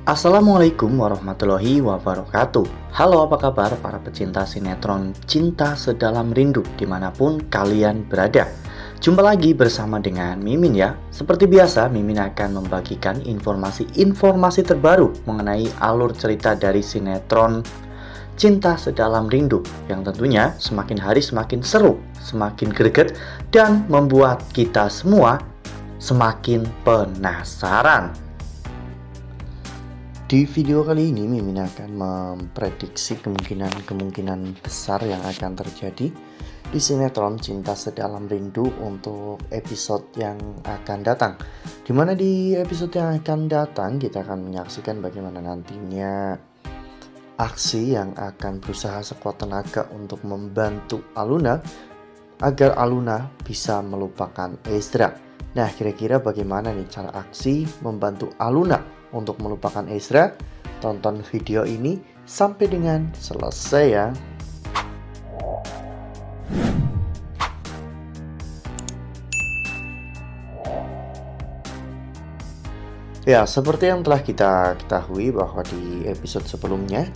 Assalamualaikum warahmatullahi wabarakatuh. Halo, apa kabar para pecinta sinetron Cinta Sedalam Rindu dimanapun kalian berada. Jumpa lagi bersama dengan Mimin ya. Seperti biasa, Mimin akan membagikan informasi terbaru mengenai alur cerita dari sinetron Cinta Sedalam Rindu yang tentunya semakin hari semakin seru, semakin greget, dan membuat kita semua semakin penasaran. Di video kali ini Mimin akan memprediksi kemungkinan besar yang akan terjadi di sinetron Cinta Sedalam Rindu untuk episode yang akan datang. Dimana di episode yang akan datang kita akan menyaksikan bagaimana nantinya aksi yang akan berusaha sekuat tenaga untuk membantu Aluna agar Aluna bisa melupakan Ezra. Nah, kira-kira bagaimana nih cara aksi membantu Aluna untuk melupakan Ezra? Tonton video ini sampai dengan selesai ya. Ya, seperti yang telah kita ketahui bahwa di episode sebelumnya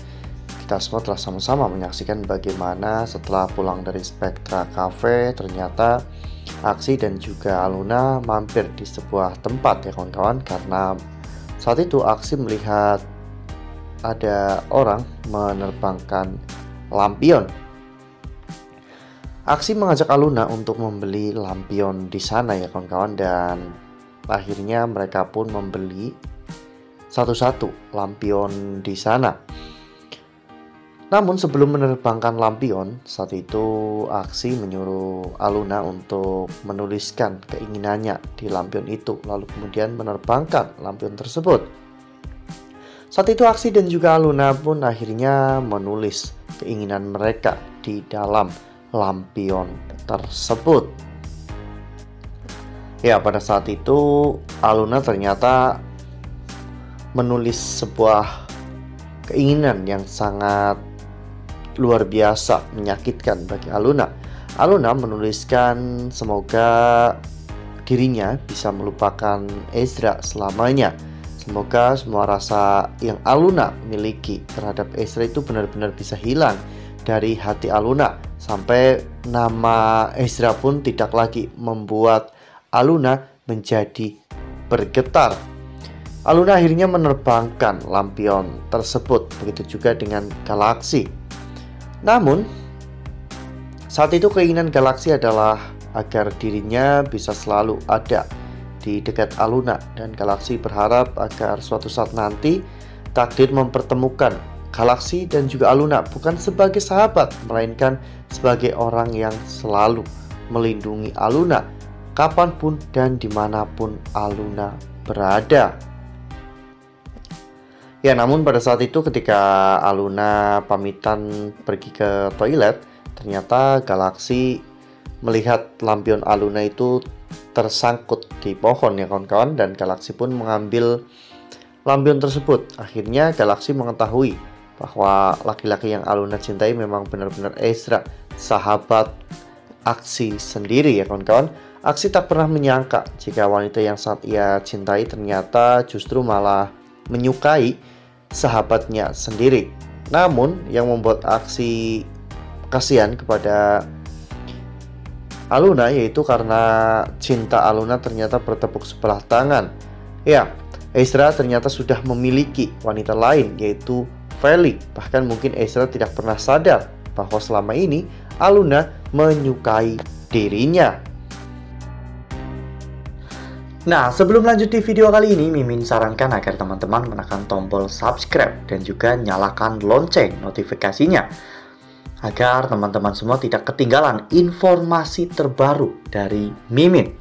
kita semua telah sama-sama menyaksikan bagaimana setelah pulang dari Spectra Cafe ternyata Aksi dan juga Aluna mampir di sebuah tempat ya kawan-kawan, karena saat itu Aksi melihat ada orang menerbangkan lampion. Aksi mengajak Aluna untuk membeli lampion di sana ya kawan-kawan, dan akhirnya mereka pun membeli satu-satu lampion di sana. Namun sebelum menerbangkan lampion, saat itu Aksi menyuruh Aluna untuk menuliskan keinginannya di lampion itu, lalu kemudian menerbangkan lampion tersebut. Saat itu Aksi dan juga Aluna pun akhirnya menulis keinginan mereka di dalam lampion tersebut. Ya, pada saat itu Aluna ternyata menulis sebuah keinginan yang sangat luar biasa menyakitkan bagi Aluna. Aluna menuliskan semoga dirinya bisa melupakan Ezra selamanya. Semoga semua rasa yang Aluna miliki terhadap Ezra itu benar-benar bisa hilang dari hati Aluna, sampai nama Ezra pun tidak lagi membuat Aluna menjadi bergetar. Aluna akhirnya menerbangkan lampion tersebut, begitu juga dengan Galaksi. Namun saat itu keinginan Galaksi adalah agar dirinya bisa selalu ada di dekat Aluna, dan Galaksi berharap agar suatu saat nanti takdir mempertemukan Galaksi dan juga Aluna bukan sebagai sahabat, melainkan sebagai orang yang selalu melindungi Aluna kapanpun dan dimanapun Aluna berada. Ya, namun pada saat itu ketika Aluna pamitan pergi ke toilet, ternyata Galaksi melihat lampion Aluna itu tersangkut di pohon ya kawan-kawan, dan Galaksi pun mengambil lampion tersebut. Akhirnya Galaksi mengetahui bahwa laki-laki yang Aluna cintai memang benar-benar Ezra, sahabat Aksi sendiri ya kawan-kawan. Aksi tak pernah menyangka jika wanita yang saat ia cintai ternyata justru malah menyukai sahabatnya sendiri. Namun yang membuat Aksi kasihan kepada Aluna yaitu karena cinta Aluna ternyata bertepuk sebelah tangan. Ya, Ezra ternyata sudah memiliki wanita lain yaitu Feli. Bahkan mungkin Ezra tidak pernah sadar bahwa selama ini Aluna menyukai dirinya. Nah, sebelum lanjut di video kali ini, Mimin sarankan agar teman-teman menekan tombol subscribe dan juga nyalakan lonceng notifikasinya, agar teman-teman semua tidak ketinggalan informasi terbaru dari Mimin.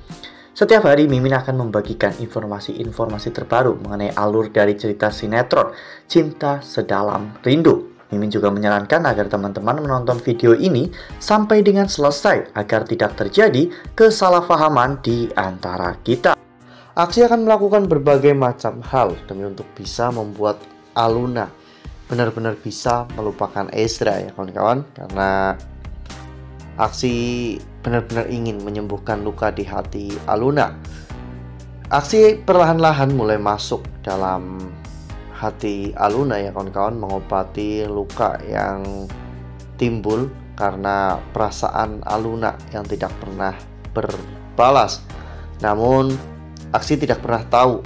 Setiap hari Mimin akan membagikan informasi-informasi terbaru mengenai alur dari cerita sinetron Cinta Sedalam Rindu. Mimin juga menyarankan agar teman-teman menonton video ini sampai dengan selesai agar tidak terjadi kesalahpahaman di antara kita. Aksi akan melakukan berbagai macam hal demi untuk bisa membuat Aluna benar-benar bisa melupakan Ezra ya kawan-kawan, karena Aksi benar-benar ingin menyembuhkan luka di hati Aluna. Aksi perlahan-lahan mulai masuk dalam hati Aluna ya kawan-kawan, mengobati luka yang timbul karena perasaan Aluna yang tidak pernah berbalas. Namun Aksi tidak pernah tahu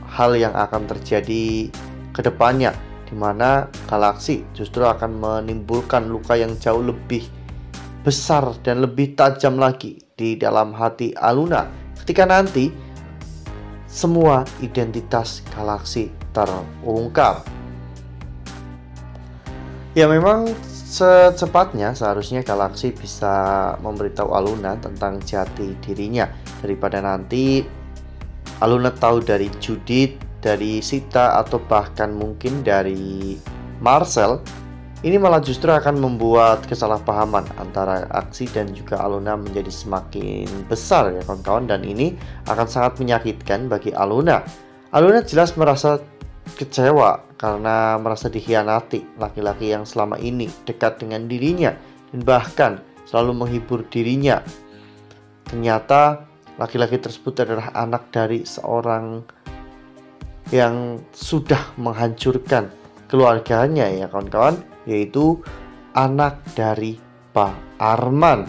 hal yang akan terjadi ke depannya, di mana Galaksi justru akan menimbulkan luka yang jauh lebih besar dan lebih tajam lagi di dalam hati Aluna ketika nanti semua identitas Galaksi terungkap. Ya memang secepatnya seharusnya Galaksi bisa memberitahu Aluna tentang jati dirinya, daripada nanti Aluna tahu dari Judith, dari Sita, atau bahkan mungkin dari Marcel. Ini malah justru akan membuat kesalahpahaman antara Aksi dan juga Aluna menjadi semakin besar ya kawan-kawan, dan ini akan sangat menyakitkan bagi Aluna. Aluna jelas merasa kecewa karena merasa dikhianati laki-laki yang selama ini dekat dengan dirinya dan bahkan selalu menghibur dirinya. Ternyata laki-laki tersebut adalah anak dari seorang yang sudah menghancurkan keluarganya ya kawan-kawan, yaitu anak dari Pak Arman.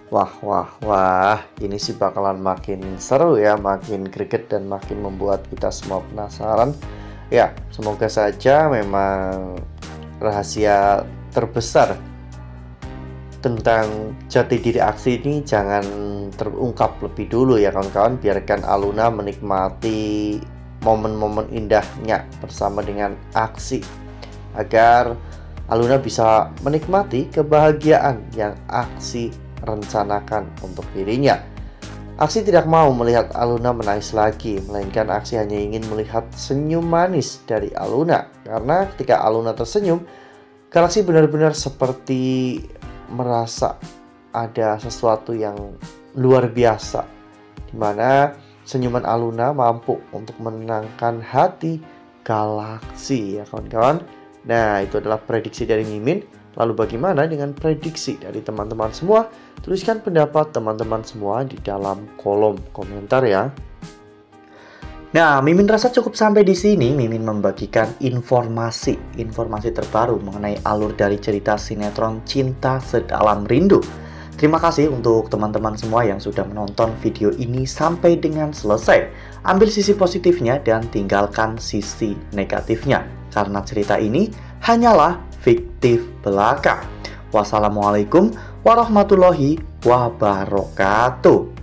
Wah, ini sih bakalan makin seru ya, makin greget dan makin membuat kita semua penasaran. Ya, semoga saja memang rahasia terbesar tentang jati diri Aksi ini jangan terungkap lebih dulu ya kawan-kawan. Biarkan Aluna menikmati momen-momen indahnya bersama dengan Aksi, agar Aluna bisa menikmati kebahagiaan yang Aksi rencanakan untuk dirinya. Aksi tidak mau melihat Aluna menangis lagi, melainkan Aksi hanya ingin melihat senyum manis dari Aluna. Karena ketika Aluna tersenyum, Galaksi benar-benar seperti merasa ada sesuatu yang luar biasa, dimana senyuman Aluna mampu untuk menenangkan hati Galaksi ya kawan-kawan. Nah, itu adalah prediksi dari Mimin. Lalu bagaimana dengan prediksi dari teman-teman semua? Tuliskan pendapat teman-teman semua di dalam kolom komentar ya. Nah, Mimin rasa cukup sampai di sini. Mimin membagikan informasi terbaru mengenai alur dari cerita sinetron Cinta Sedalam Rindu. Terima kasih untuk teman-teman semua yang sudah menonton video ini sampai dengan selesai. Ambil sisi positifnya dan tinggalkan sisi negatifnya, karena cerita ini hanyalah fiktif belaka. Wassalamualaikum warahmatullahi wabarakatuh.